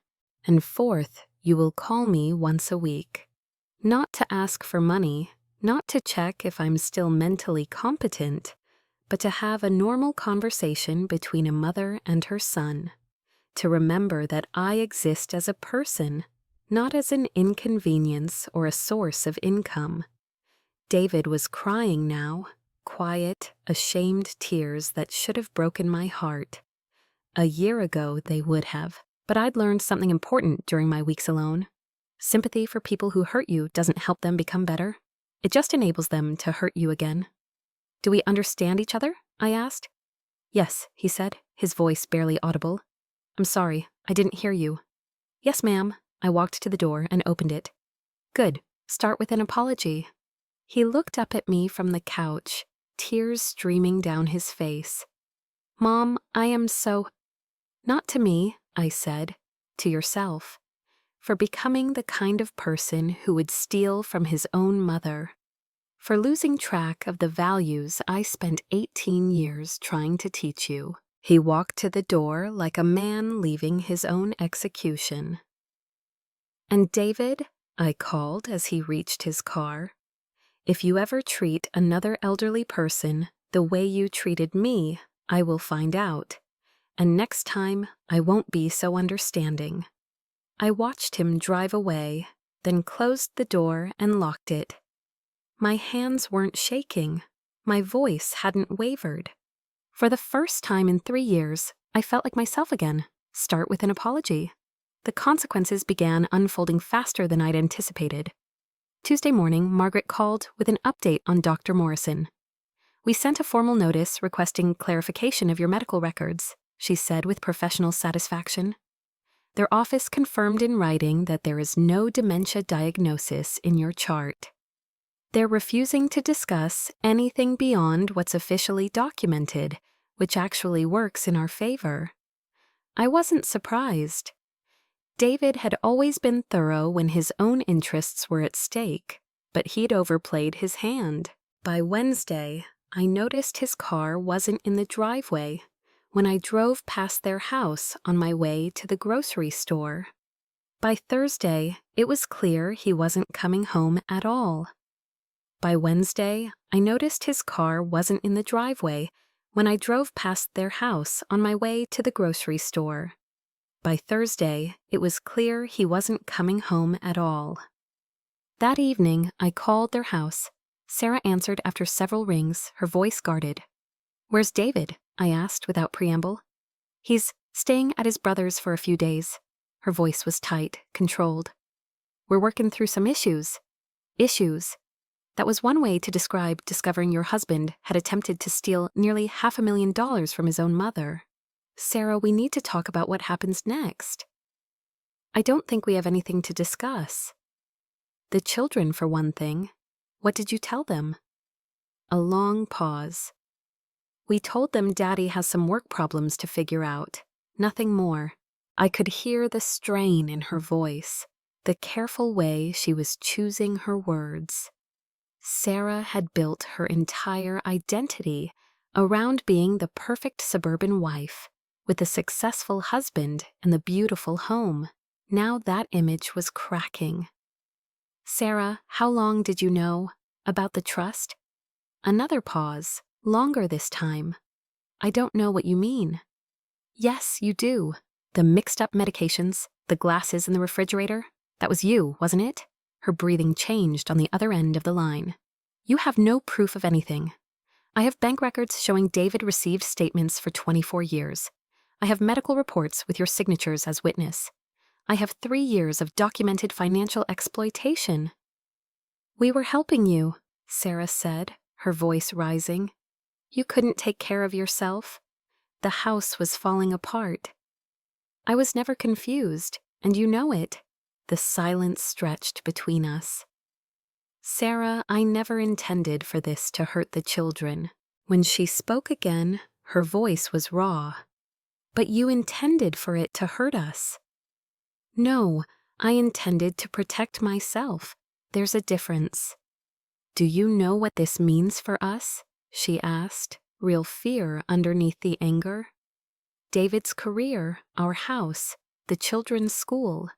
And fourth, you will call me once a week. Not to ask for money, not to check if I'm still mentally competent, but to have a normal conversation between a mother and her son. To remember that I exist as a person, not as an inconvenience or a source of income. David was crying now, quiet, ashamed tears that should have broken my heart. A year ago they would have, but I'd learned something important during my weeks alone. Sympathy for people who hurt you doesn't help them become better. It just enables them to hurt you again. Do we understand each other? I asked. Yes, he said, his voice barely audible. I'm sorry, I didn't hear you. Yes, ma'am. I walked to the door and opened it. Good. Start with an apology. He looked up at me from the couch, tears streaming down his face. Mom, I am so... Not to me, I said, to yourself, for becoming the kind of person who would steal from his own mother, for losing track of the values I spent 18 years trying to teach you. He walked to the door like a man leaving his own execution. And David, I called as he reached his car, if you ever treat another elderly person the way you treated me, I will find out. And next time, I won't be so understanding. I watched him drive away, then closed the door and locked it. My hands weren't shaking. My voice hadn't wavered. For the first time in 3 years, I felt like myself again. Start with an apology. The consequences began unfolding faster than I'd anticipated. Tuesday morning, Margaret called with an update on Dr. Morrison. "We sent a formal notice requesting clarification of your medical records," she said with professional satisfaction. "Their office confirmed in writing that there is no dementia diagnosis in your chart. They're refusing to discuss anything beyond what's officially documented, which actually works in our favor." I wasn't surprised. David had always been thorough when his own interests were at stake, but he'd overplayed his hand. By Wednesday, I noticed his car wasn't in the driveway when I drove past their house on my way to the grocery store. By Thursday, it was clear he wasn't coming home at all. By Wednesday, I noticed his car wasn't in the driveway when I drove past their house on my way to the grocery store. By Thursday, it was clear he wasn't coming home at all. That evening, I called their house. Sarah answered after several rings, her voice guarded. "Where's David?" I asked without preamble. "He's staying at his brother's for a few days." Her voice was tight, controlled. "We're working through some issues." Issues. That was one way to describe discovering your husband had attempted to steal nearly $500,000 from his own mother. "Sarah, we need to talk about what happens next." "I don't think we have anything to discuss." "The children, for one thing. What did you tell them?" A long pause. "We told them Daddy has some work problems to figure out. Nothing more." I could hear the strain in her voice, the careful way she was choosing her words. Sarah had built her entire identity around being the perfect suburban wife, with a successful husband and the beautiful home. Now that image was cracking. "Sarah, how long did you know about the trust?" Another pause, longer this time. "I don't know what you mean." "Yes, you do. The mixed-up medications, the glasses in the refrigerator, that was you, wasn't it?" Her breathing changed on the other end of the line. "You have no proof of anything. I have bank records showing David received statements for 24 years. I have medical reports with your signatures as witness. I have 3 years of documented financial exploitation." "We were helping you," Sarah said, her voice rising. "You couldn't take care of yourself. The house was falling apart." "I was never confused, and you know it." The silence stretched between us. "Sarah, I never intended for this to hurt the children." When she spoke again, her voice was raw. "But you intended for it to hurt us." "No, I intended to protect myself. There's a difference." "Do you know what this means for us?" she asked, real fear underneath the anger. "David's career, our house, the children's school."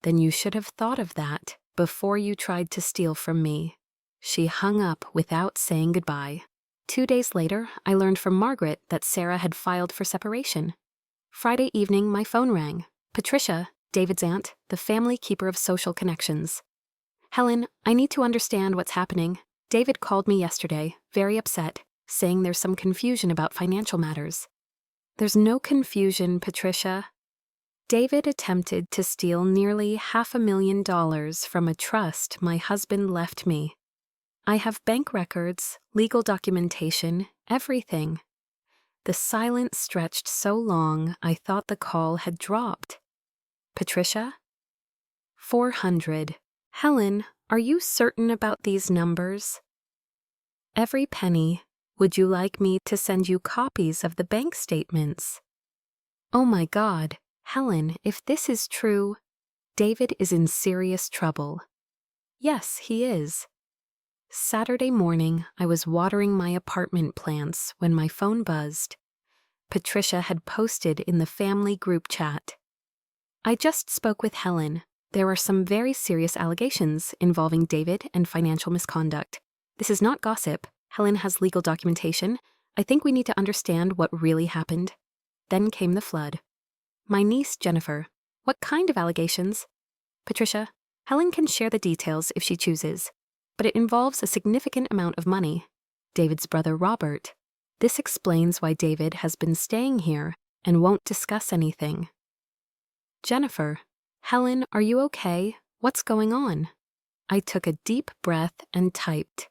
"Then you should have thought of that before you tried to steal from me." She hung up without saying goodbye. 2 days later, I learned from Margaret that Sarah had filed for separation. Friday evening, my phone rang. Patricia, David's aunt, the family keeper of social connections. "Helen, I need to understand what's happening. David called me yesterday, very upset, saying there's some confusion about financial matters." "There's no confusion, Patricia." David attempted to steal nearly $500,000 from a trust my husband left me. I have bank records, legal documentation, everything. The silence stretched so long I thought the call had dropped. "Patricia?" 400. "Helen, are you certain about these numbers?" "Every penny. Would you like me to send you copies of the bank statements?" "Oh my God. Helen, if this is true, David is in serious trouble." "Yes, he is." Saturday morning, I was watering my apartment plants when my phone buzzed. Patricia had posted in the family group chat. "I just spoke with Helen. There are some very serious allegations involving David and financial misconduct. This is not gossip. Helen has legal documentation. I think we need to understand what really happened." Then came the flood. "My niece, Jennifer. What kind of allegations?" "Patricia, Helen can share the details if she chooses, but it involves a significant amount of money. David's brother Robert. This explains why David has been staying here and won't discuss anything. Jennifer, Helen, are you okay? What's going on? I took a deep breath and typed.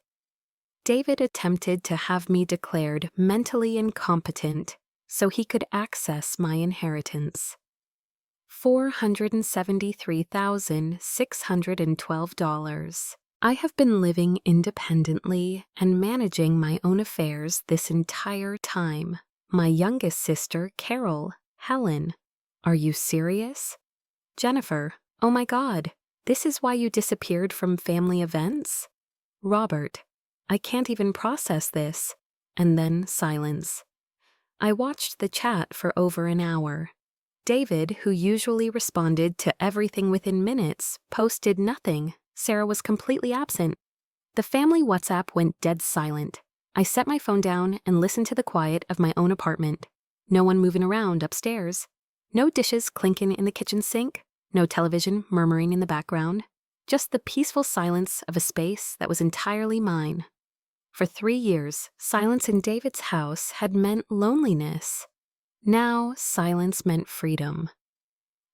David attempted to have me declared mentally incompetent so he could access my inheritance. $473,612. I have been living independently and managing my own affairs this entire time. My youngest sister, Carol, Helen. Are you serious? Jennifer, oh my God, this is why you disappeared from family events? Robert, I can't even process this. And then silence. I watched the chat for over an hour. David, who usually responded to everything within minutes, posted nothing. Sarah was completely absent. The family WhatsApp went dead silent. I set my phone down and listened to the quiet of my own apartment. No one moving around upstairs. No dishes clinking in the kitchen sink. No television murmuring in the background. Just the peaceful silence of a space that was entirely mine. For 3 years, silence in David's house had meant loneliness. Now, silence meant freedom.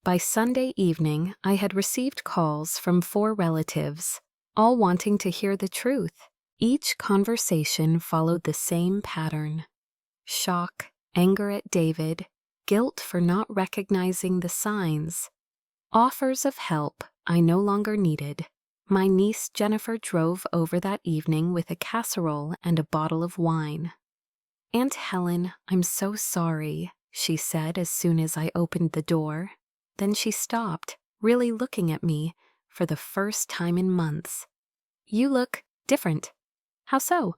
By Sunday evening, I had received calls from 4 relatives, all wanting to hear the truth. Each conversation followed the same pattern. Shock, anger at David, guilt for not recognizing the signs. Offers of help I no longer needed. My niece Jennifer drove over that evening with a casserole and a bottle of wine. Aunt Helen, I'm so sorry, she said as soon as I opened the door. Then she stopped, really looking at me for the first time in months. You look different. How so?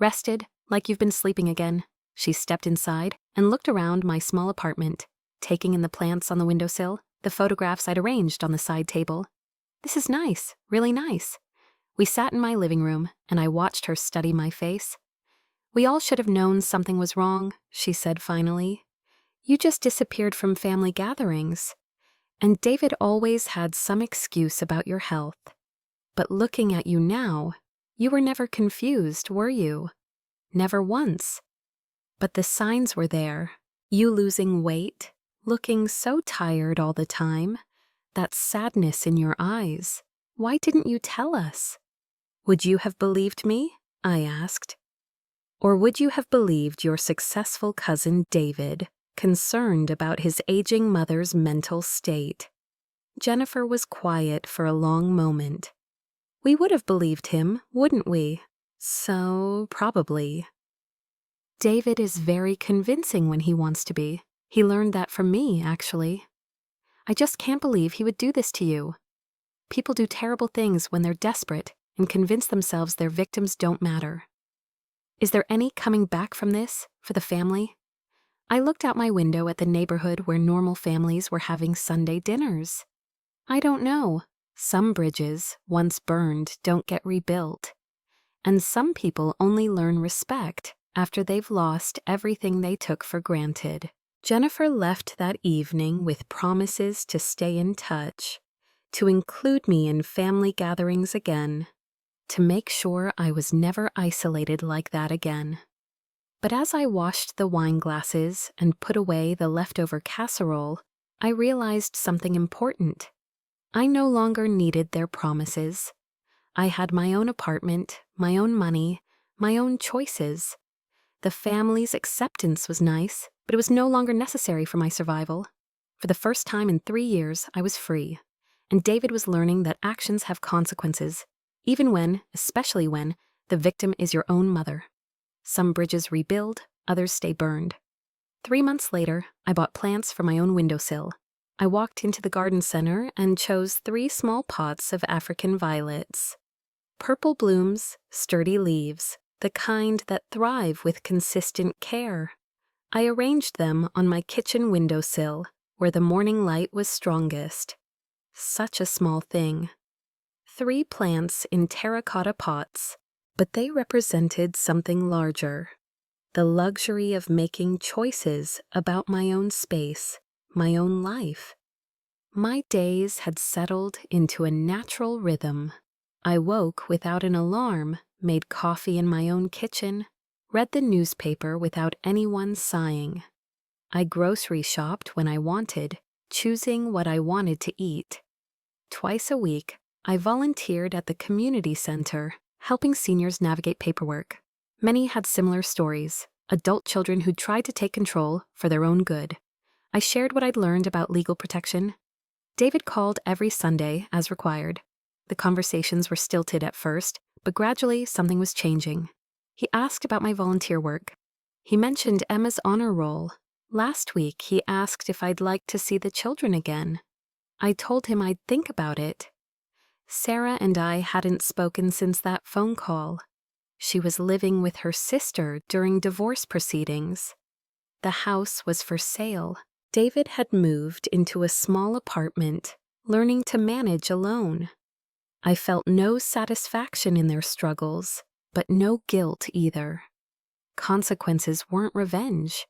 Rested, like you've been sleeping again. She stepped inside and looked around my small apartment, taking in the plants on the windowsill, the photographs I'd arranged on the side table. This is nice, really nice. We sat in my living room, and I watched her study my face. We all should have known something was wrong, she said finally. You just disappeared from family gatherings. And David always had some excuse about your health. But looking at you now, you were never confused, were you? Never once. But the signs were there. You losing weight, looking so tired all the time, that sadness in your eyes. Why didn't you tell us? Would you have believed me? I asked. Or would you have believed your successful cousin David, concerned about his aging mother's mental state? Jennifer was quiet for a long moment. We would have believed him, wouldn't we? So, probably. David is very convincing when he wants to be. He learned that from me, actually. I just can't believe he would do this to you. People do terrible things when they're desperate and convince themselves their victims don't matter. Is there any coming back from this for the family? I looked out my window at the neighborhood where normal families were having Sunday dinners. I don't know. Some bridges, once burned, don't get rebuilt. And some people only learn respect after they've lost everything they took for granted. Jennifer left that evening with promises to stay in touch, to include me in family gatherings again, to make sure I was never isolated like that again. But as I washed the wine glasses and put away the leftover casserole, I realized something important. I no longer needed their promises. I had my own apartment, my own money, my own choices. The family's acceptance was nice, but it was no longer necessary for my survival. For the first time in 3 years, I was free. And David was learning that actions have consequences, even when, especially when, the victim is your own mother. Some bridges rebuild, others stay burned. 3 months later, I bought plants for my own windowsill. I walked into the garden center and chose 3 small pots of African violets. Purple blooms, sturdy leaves, the kind that thrive with consistent care. I arranged them on my kitchen windowsill, where the morning light was strongest. Such a small thing. 3 plants in terracotta pots, but they represented something larger. The luxury of making choices about my own space, my own life. My days had settled into a natural rhythm. I woke without an alarm made coffee in my own kitchen, read the newspaper without anyone sighing. I grocery shopped when I wanted, choosing what I wanted to eat. Twice a week, I volunteered at the community center, helping seniors navigate paperwork. Many had similar stories, adult children who tried to take control for their own good. I shared what I'd learned about legal protection. David called every Sunday as required. The conversations were stilted at first, but gradually something was changing. He asked about my volunteer work. He mentioned Emma's honor roll. Last week, he asked if I'd like to see the children again. I told him I'd think about it. Sarah and I hadn't spoken since that phone call. She was living with her sister during divorce proceedings. The house was for sale. David had moved into a small apartment, learning to manage alone. I felt no satisfaction in their struggles, but no guilt either. Consequences weren't revenge.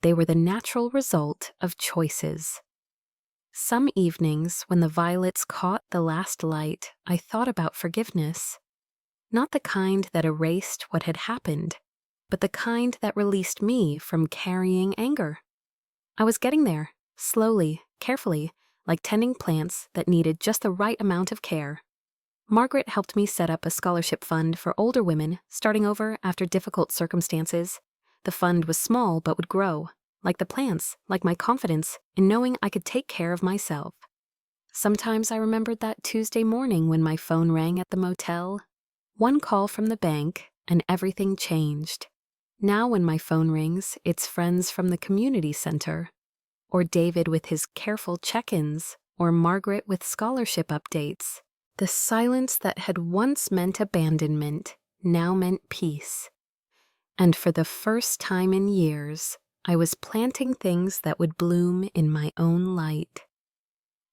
They were the natural result of choices. Some evenings, when the violets caught the last light, I thought about forgiveness. Not the kind that erased what had happened, but the kind that released me from carrying anger. I was getting there, slowly, carefully, like tending plants that needed just the right amount of care. Margaret helped me set up a scholarship fund for older women starting over after difficult circumstances. The fund was small but would grow, like the plants, like my confidence in knowing I could take care of myself. Sometimes I remembered that Tuesday morning when my phone rang at the motel. One call from the bank, and everything changed. Now when my phone rings, it's friends from the community center, or David with his careful check-ins, or Margaret with scholarship updates. The silence that had once meant abandonment now meant peace. And for the first time in years, I was planting things that would bloom in my own light.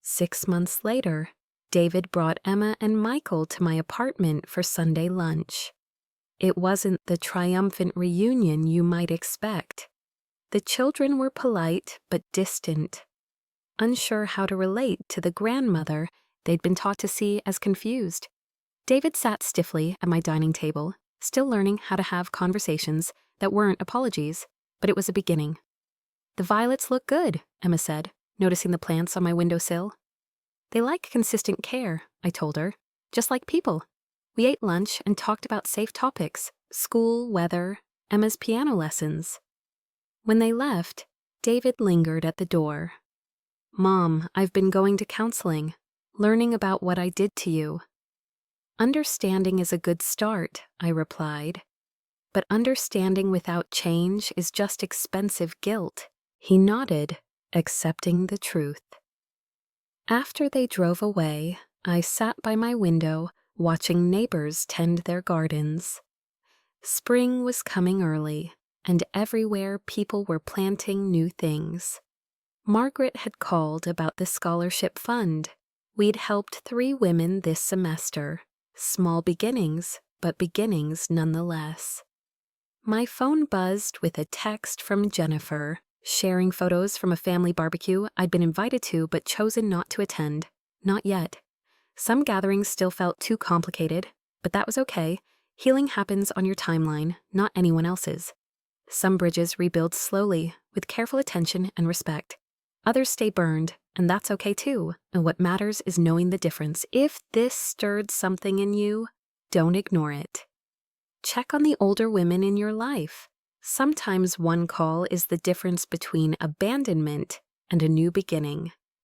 6 months later, David brought Emma and Michael to my apartment for Sunday lunch. It wasn't the triumphant reunion you might expect. The children were polite but distant, unsure how to relate to the grandmother they'd been taught to see as confused. David sat stiffly at my dining table, still learning how to have conversations that weren't apologies, but it was a beginning. "The violets look good," Emma said, noticing the plants on my windowsill. "They like consistent care," I told her, "just like people." We ate lunch and talked about safe topics, school, weather, Emma's piano lessons. When they left, David lingered at the door. "Mom, I've been going to counseling, learning about what I did to you." "Understanding is a good start," I replied. "But understanding without change is just expensive guilt." He nodded, accepting the truth. After they drove away, I sat by my window, watching neighbors tend their gardens. Spring was coming early, and everywhere people were planting new things. Margaret had called about the scholarship fund. We'd helped 3 women this semester. Small beginnings, but beginnings nonetheless. My phone buzzed with a text from Jennifer, sharing photos from a family barbecue I'd been invited to but chosen not to attend. Not yet. Some gatherings still felt too complicated, but that was okay. Healing happens on your timeline, not anyone else's. Some bridges rebuild slowly, with careful attention and respect. Others stay burned, and that's okay too. And what matters is knowing the difference. If this stirred something in you, don't ignore it. Check on the older women in your life. Sometimes one call is the difference between abandonment and a new beginning.